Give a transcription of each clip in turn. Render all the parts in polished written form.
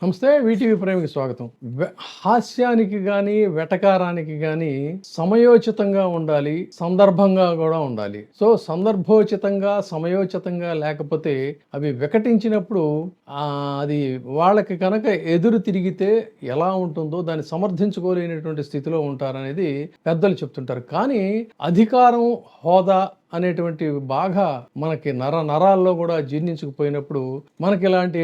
నమస్తే. వీటీవీ ప్రేమికి స్వాగతం. హాస్యానికి గాని, వెటకారానికి గాని సమయోచితంగా ఉండాలి. సందర్భంగా కూడా ఉండాలి. సో, సందర్భోచితంగా, సమయోచితంగా లేకపోతే అవి వికటించినప్పుడు అది వాళ్ళకి కనుక ఎదురు తిరిగితే ఎలా ఉంటుందో దాన్ని సమర్థించుకోలేనటువంటి స్థితిలో ఉంటారనేది పెద్దలు చెప్తుంటారు. కానీ అధికారం, హోదా అనేటువంటి బాగా మనకి నరాల్లో కూడా జీర్ణించుకుపోయినప్పుడు మనకి ఇలాంటి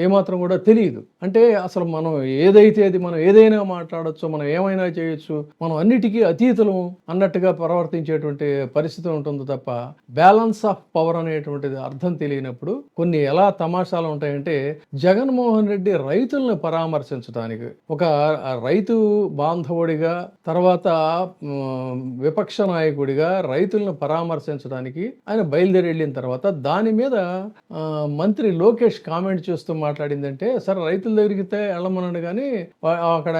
ఏమాత్రం కూడా తెలియదు. అంటే అసలు మనం ఏదైతే అది మనం ఏదైనా మాట్లాడచ్చు, మనం ఏమైనా చేయొచ్చు, మనం అన్నిటికీ అతీతులం అన్నట్టుగా ప్రవర్తించేటువంటి పరిస్థితి ఉంటుంది తప్ప బ్యాలెన్స్ ఆఫ్ పవర్ అనేటువంటిది అర్థం తెలియనప్పుడు కొన్ని ఎలా తమాషాలు ఉంటాయంటే, జగన్మోహన్ రెడ్డి రైతులను పరామర్శించడానికి ఒక రైతు బాంధవుడిగా, తర్వాత విపక్ష నాయకుడిగా రైతులను పరామర్శించడానికి ఆయన బయలుదేరి వెళ్ళిన తర్వాత దాని మీద మంత్రి లోకేష్ కామెంట్ చేస్తూ మాట్లాడిందంటే, సరే రైతుల దగ్గరికి వెళ్ళమన్నాడు కానీ అక్కడ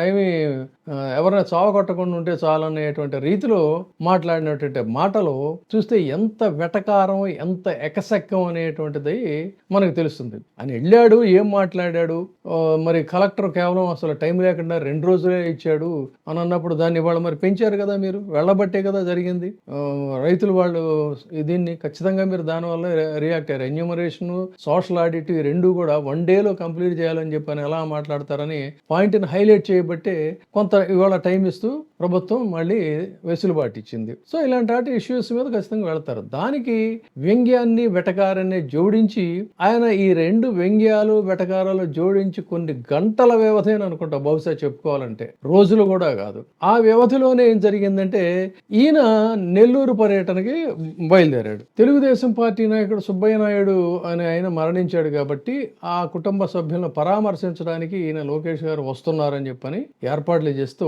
ఎవరైనా చావకొట్టకుండా ఉంటే చాలనేటువంటి రీతిలో మాట్లాడినటువంటి మాటలు చూస్తే ఎంత వెటకారం, ఎంత ఎకసెక్కం అనేటువంటిది మనకు తెలుస్తుంది. ఆయన వెళ్ళాడు, ఏం మాట్లాడాడు, మరి కలెక్టర్ కేవలం అసలు టైం లేకుండా 2 రోజులే ఇచ్చాడు అని అన్నప్పుడు దాన్ని వాళ్ళు మరి పెంచారు కదా, మీరు వెళ్ళబట్టే కదా జరిగింది. రైతులు వాళ్ళు దీన్ని ఖచ్చితంగా మీరు దానివల్ల రియాక్ట్ అయ్యారు. ఎన్యూమరేషన్, సోషల్ ఆడిట్ ఈ రెండు కూడా 1 డేలో కంప్లీట్ చేయాలని చెప్పని ఎలా మాట్లాడతారని పాయింట్ని హైలైట్ చేయబట్టే కొంత ఇవాళ టైం ఇస్తూ ప్రభుత్వం మళ్ళీ వెసులుబాటు ఇచ్చింది. సో ఇలాంటి ఇష్యూస్ మీద ఖచ్చితంగా వెళతారు. దానికి వ్యంగ్యాన్ని, వెటకారాన్ని జోడించి ఆయన ఈ 2 వ్యంగ్యాలు, వెటకారాలు జోడించి కొన్ని గంటల వ్యవధి అని అనుకుంటా, బహుశా చెప్పుకోవాలంటే రోజులు కూడా కాదు. ఆ వ్యవధిలోనే ఏం జరిగిందంటే, ఈయన నెల్లూరు పర్యటనకి బయలుదేరాడు. తెలుగుదేశం పార్టీ నాయకుడు సుబ్బయ్య నాయుడు అని ఆయన మరణించాడు కాబట్టి ఆ కుటుంబ సభ్యులను పరామర్శించడానికి ఈయన లోకేష్ గారు వస్తున్నారని చెప్పని ఏర్పాట్లు చేస్తూ,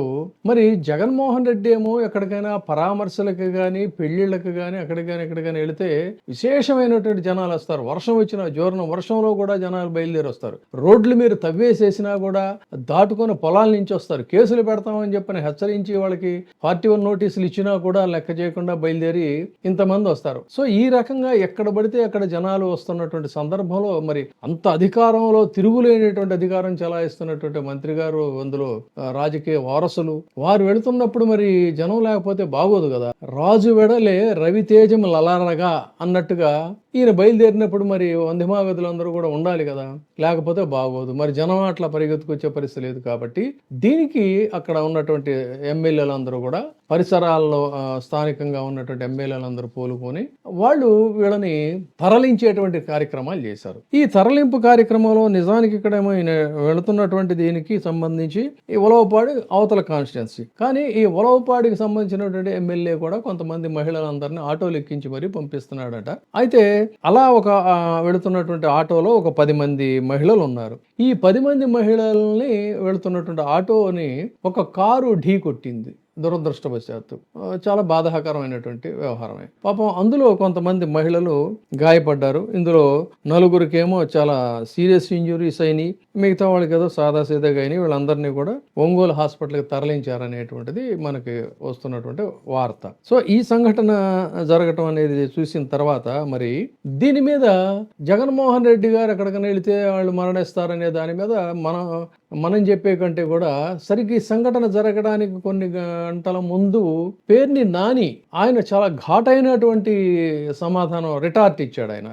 మరి జగన్మోహన్ రెడ్డి ఏమో ఎక్కడికైనా పరామర్శలకు కానీ, పెళ్లిళ్ళకు కానీ, ఎక్కడికైనా వెళితే విశేషమైనటువంటి జనాలు వస్తారు. వర్షం వచ్చిన జోరున వర్షంలో కూడా జనాలు బయలుదేరి వస్తారు. రోడ్లు మీరు తవ్వేసేసినా కూడా దాటుకొని పొలాల నుంచి వస్తారు. కేసులు పెడతామని చెప్పని హెచ్చరించి వాళ్ళకి 41 నోటీసులు ఇచ్చినా కూడా లెక్క చేయకుండా బయలుదేరి ఇంతమంది వస్తారు. సో ఈ రకంగా ఎక్కడ పడితే అక్కడ జనాలు వస్తున్నటువంటి సందర్భంలో మరి అంత అధికారంలో తిరుగులేనటువంటి అధికారం చెలాయిస్తున్నటువంటి మంత్రి గారు, అందులో రాజకీయ వారసులు, వారు వెళుతున్నప్పుడు మరి జనం లేకపోతే బాగోదు కదా. రాజు వెడలే రవితేజం లలరగా అన్నట్టుగా ఈయన బయలుదేరినప్పుడు మరి వందిమాగతులందరూ కూడా ఉండాలి కదా, లేకపోతే బాగోదు. మరి జనం అట్లా పరిగెత్తుకొచ్చే పరిస్థితి లేదు కాబట్టి దీనికి అక్కడ ఉన్నటువంటి ఎమ్మెల్యేలందరూ కూడా, పరిసరాల్లో స్థానికంగా ఉన్నటువంటి ఎమ్మెల్యేలందరూ పోలుకొని వాళ్ళు వీళ్ళని తరలించేటువంటి కార్యక్రమాలు చేశారు. ఈ తరలింపు కార్యక్రమంలో నిజానికి ఇక్కడేమో ఈయన వెళుతున్నటువంటి దీనికి సంబంధించి ఈ ఉలవపాడి అవతల కాన్స్టిట్యున్సీ, కానీ ఈ ఉలవపాడికి సంబంధించినటువంటి ఎమ్మెల్యే కూడా కొంతమంది మహిళలందరినీ ఆటోలు ఎక్కించి మరీ పంపిస్తున్నాడట. అయితే అలా వెళుతున్నటువంటి ఆటోలో ఒక 10 మంది మహిళలు ఉన్నారు. ఈ 10 మంది మహిళల్ని వెళుతున్నటువంటి ఆటోని ఒక కారు ఢీ కొట్టింది. దురదృష్టవశాత్తు చాలా బాధాకరమైనటువంటి వ్యవహారమే. పాపం అందులో కొంతమంది మహిళలు గాయపడ్డారు. ఇందులో 4గురికేమో చాలా సీరియస్ ఇంజురీస్ అయినాయి, మిగతా వాళ్ళకి ఏదో సాదాసీదాగా అయినాయి. వీళ్ళందరినీ కూడా ఒంగోలు హాస్పిటల్కి తరలించారనేటువంటిది మనకి వస్తున్నటువంటి వార్త. సో ఈ సంఘటన జరగటం అనేది చూసిన తర్వాత మరి దీని మీద జగన్మోహన్ రెడ్డి గారు ఎక్కడికైనా వెళితే వాళ్ళు మరణిస్తారనే దాని మీద మనం చెప్పే కంటే కూడా సరిగ్గా ఈ సంఘటన జరగడానికి కొన్ని గంటల ముందు పేర్ని నాని ఆయన చాలా ఘాటైనటువంటి సమాధానం, రిటార్ట్ ఇచ్చాడు. ఆయన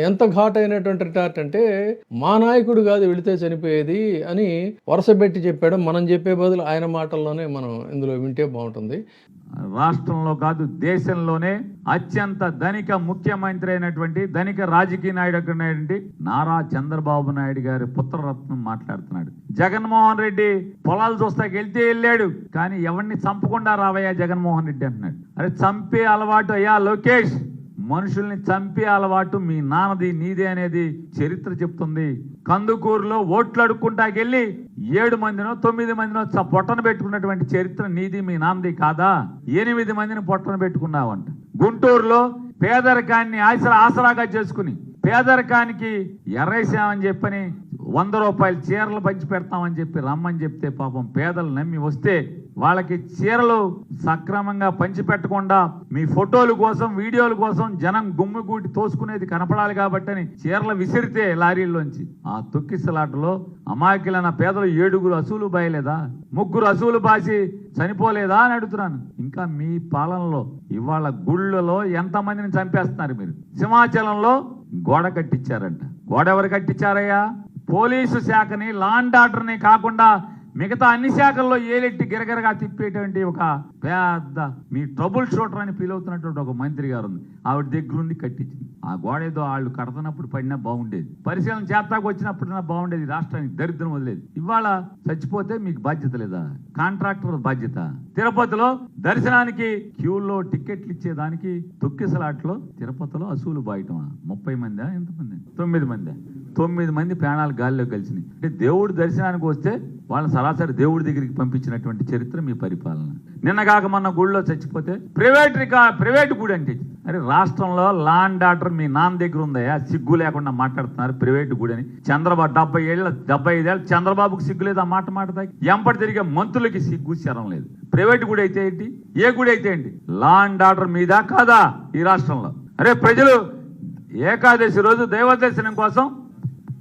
ఎంత ఘాటైనటువంటి రిటార్ట్ అంటే, మా నాయకుడు కాదు వెళితే చనిపోయేది అని వరుసపెట్టి చెప్పాడు. మనం చెప్పే బదులు ఆయన మాటల్లోనే మనం ఇందులో వింటే బాగుంటుంది. రాష్ట్రంలో కాదు దేశంలోనే అత్యంత ధనిక ముఖ్యమంత్రి అయినటువంటి ధనిక రాజకీయ నాయుడు నారా చంద్రబాబు నాయుడు గారి పుత్రరత్నం మాట్లాడుతున్నాడు. జగన్మోహన్ రెడ్డి పొలాలు చూస్తాకి వెళ్ళాడు, కానీ ఎవరిని చంపకుండా రావయ్యా జగన్మోహన్ రెడ్డి అంటున్నాడు. అరే చంపే అలవాటు అయ్యా లోకేష్, మనుషుల్ని చంపే అలవాటు మీ నాన్నది, నీదే అనేది చరిత్ర చెప్తుంది. కందుకూరులో ఓట్లు అడుక్కుంటాకెళ్ళి 7 మందినో 9 మందినో పొట్టన పెట్టుకున్నటువంటి చరిత్ర నీది, మీ నాన్నది కాదా? 8 మందిని పొట్టన పెట్టుకున్నావంట. గుంటూరులో పేదరికాన్ని ఆసరాగా చేసుకుని పేదరికానికి ఎర్రేసామని చెప్పని 100 రూపాయలు చీరలు పంచి పెడతామని చెప్పి రమ్మని చెప్తే పాపం పేదలు నమ్మి వస్తే వాళ్ళకి చీరలు సక్రమంగా పంచిపెట్టకుండా మీ ఫోటోల కోసం వీడియోల కోసం జనం గుమ్మిగూటి తోసుకునేది కనపడాలి కాబట్టి అని చీరలు విసిరితే లారీల్లోంచి ఆ తొక్కిసలాటలో అమాయకులైన పేదలు 7 అసూలు బాయలేదా, 3 అసూలు బాసి చనిపోలేదా అని అడుగుతున్నాను. ఇంకా మీ పాలనలో ఇవాళ గుళ్ళలో ఎంతమందిని చంపేస్తున్నారు మీరు. సింహాచలంలో గోడ కట్టించారంట. గోడ ఎవరు కట్టించారయ్యా? పోలీసు శాఖని, లా అండ్ ఆర్డర్ని కాకుండా మిగతా అన్ని శాఖల్లో ఏలెట్టి గిరగిరగా తిప్పేటువంటి ఒక పెద్ద మీ ట్రబుల్ షూటర్ అని ఫీల్ అవుతున్నటువంటి ఒక మంత్రి గారు ఉంది. ఆవిడ దగ్గరుండి కట్టించింది. ఆ గోడ ఏదో వాళ్ళు కడుతున్నప్పుడు పడినా బాగుండేది, పరిశీలన చేస్తాకు వచ్చినప్పుడు బాగుండేది, రాష్ట్రానికి దరిద్రం వదిలేదు. ఇవాళ చచ్చిపోతే మీకు బాధ్యత లేదా? కాంట్రాక్టర్ బాధ్యత. తిరుపతిలో దర్శనానికి క్యూల్లో టికెట్లు ఇచ్చేదానికి తొక్కిసలాట్లో తిరుపతిలో అసూలు బాయటమా? 30 మందా ఎంతమంది? 9 మంది. 9 మంది ప్రాణాలు గాలిలో కలిసినాయి. అంటే దేవుడు దర్శనానికి వస్తే వాళ్ళని సరాసరి దేవుడి దగ్గరికి పంపించినటువంటి చరిత్ర మీ పరిపాలన. నిన్నగాక మొన్న గుడిలో చచ్చిపోతే ప్రైవేట్ గుడి అంటే, అరే రాష్ట్రంలో లా అండ్ ఆర్డర్ మీ నాన్న దగ్గర ఉందయా? సిగ్గు లేకుండా మాట్లాడుతున్నారు ప్రైవేట్ గుడి అని. చంద్రబాబు 75 ఏళ్ళు చంద్రబాబుకు సిగ్గు లేదు ఆ మాట ఎంపటి తిరిగే మంత్రులకి సిగ్గు శరం లేదు. ప్రైవేట్ గుడి అయితే ఏంటి, ఏ గుడి అయితే ఏంటి? లా అండ్ ఆర్డర్ మీద కాదా ఈ రాష్ట్రంలో? అరే ప్రజలు ఏకాదశి రోజు దైవ దర్శనం కోసం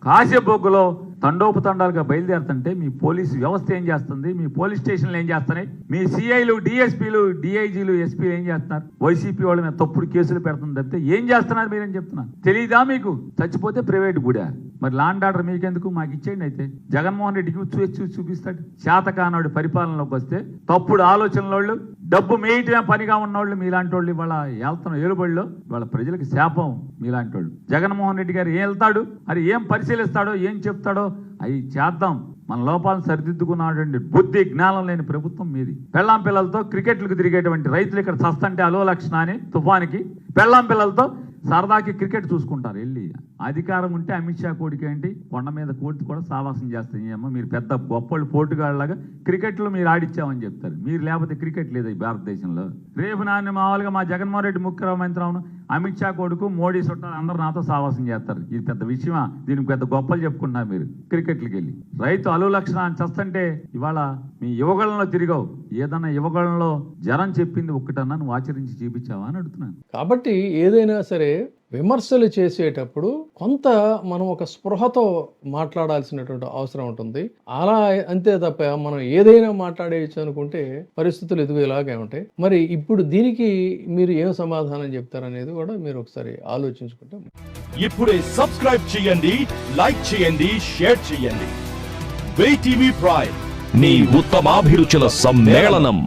కాశీబొగ్గులో తండోపతండాలుగా బయలుదేరుతుంటే మీ పోలీసు వ్యవస్థ ఏం చేస్తుంది? మీ పోలీస్ స్టేషన్లు ఏం చేస్తున్నాయి? మీ సిఐలు, డిఎస్పీలు, డిఐజీలు, ఎస్పీలు ఏం చేస్తున్నారు? వైసీపీ వాళ్ళ మీద తప్పుడు కేసులు పెడుతుంది తప్పితే ఏం చేస్తున్నారు మీరేం చెప్తున్నారు? తెలీదా మీకు? చచ్చిపోతే ప్రైవేట్ గుడా? మరి లా అండ్ ఆర్డర్ మీకెందుకు? మాకు ఇచ్చేయండి. అయితే జగన్మోహన్ రెడ్డికి చూపిస్తాడు. శాతకానోడి పరిపాలనలోకి వస్తే తప్పుడు ఆలోచనలోళ్ళు, డబ్బు మేయటమే పనిగా ఉన్నోళ్ళు మీలాంటి వాళ్ళు ఇవాళ వెళ్తున్న ఏలుబడిలో వాళ్ళ ప్రజలకు శాపం మీలాంటి వాళ్ళు. జగన్మోహన్ రెడ్డి గారు ఏం వెళ్తాడు, అది ఏం పరిశీలిస్తాడో, ఏం చెప్తాడో అవి చేద్దాం. మన లోపాలను సరిదిద్దుకున్నటువంటి బుద్ధి జ్ఞానం లేని ప్రభుత్వం మీది. పెళ్ళాం పిల్లలతో క్రికెట్లకు తిరిగేటువంటి రైతులు ఇక్కడ చస్తంటే అలో లక్షణ అని తుఫానికి పెళ్ళాం పిల్లలతో సరదాకి క్రికెట్ చూసుకుంటారు వెళ్ళి. అధికారం ఉంటే అమిత్ షా కోడికి ఏంటి, కొండ మీద కోటి కూడా సావాసం చేస్తాయి. అమ్మ మీరు పెద్ద గొప్పళ్ళు పోటుగాళ్ళలాగా క్రికెట్లో మీరు ఆడిచ్చామని చెప్తారు. మీరు లేకపోతే క్రికెట్ లేదు ఈ భారతదేశంలో. రేపు నాన్న మామూలుగా మా జగన్మోహన్ రెడ్డి ముఖ్యమంత్రి అవును, అమిత్ షా కొడుకు, మోడీ చుట్టాలు అందరూ నాతో సావాసం చేస్తారు. ఇది పెద్ద విషయమా? దీనికి పెద్ద గొప్పలు చెప్పుకుంటున్నారు మీరు క్రికెట్లకి వెళ్ళి. రైతు అలు లక్షణ అని చస్తంటే ఇవాళ మీ యువగళంలో తిరిగావు. ఏదన్నా యువగళంలో జనం చెప్పింది ఒక్కటన్నా నువ్వు ఆచరించి చూపించావా అని అడుగుతున్నాను. కాబట్టి ఏదైనా సరే విమర్శలు చేసేటప్పుడు కొంత మనం ఒక స్పృహతో మాట్లాడాల్సినటువంటి అవసరం ఉంటుంది. అలా అంతే తప్ప మనం ఏదైనా మాట్లాడేయచ్చు అనుకుంటే పరిస్థితులు ఇలాగే ఉంటాయి. మరి ఇప్పుడు దీనికి మీరు ఏం సమాధానం చెప్తారనేది కూడా మీరు ఒకసారి ఆలోచించుకుంటే. ఇప్పుడే సబ్స్క్రైబ్ చేయండి, లైక్ చేయండి, షేర్ చేయండి. VTV ప్రైమ్, నీ ఉత్తమాభిరుచుల సమ్మేళనం.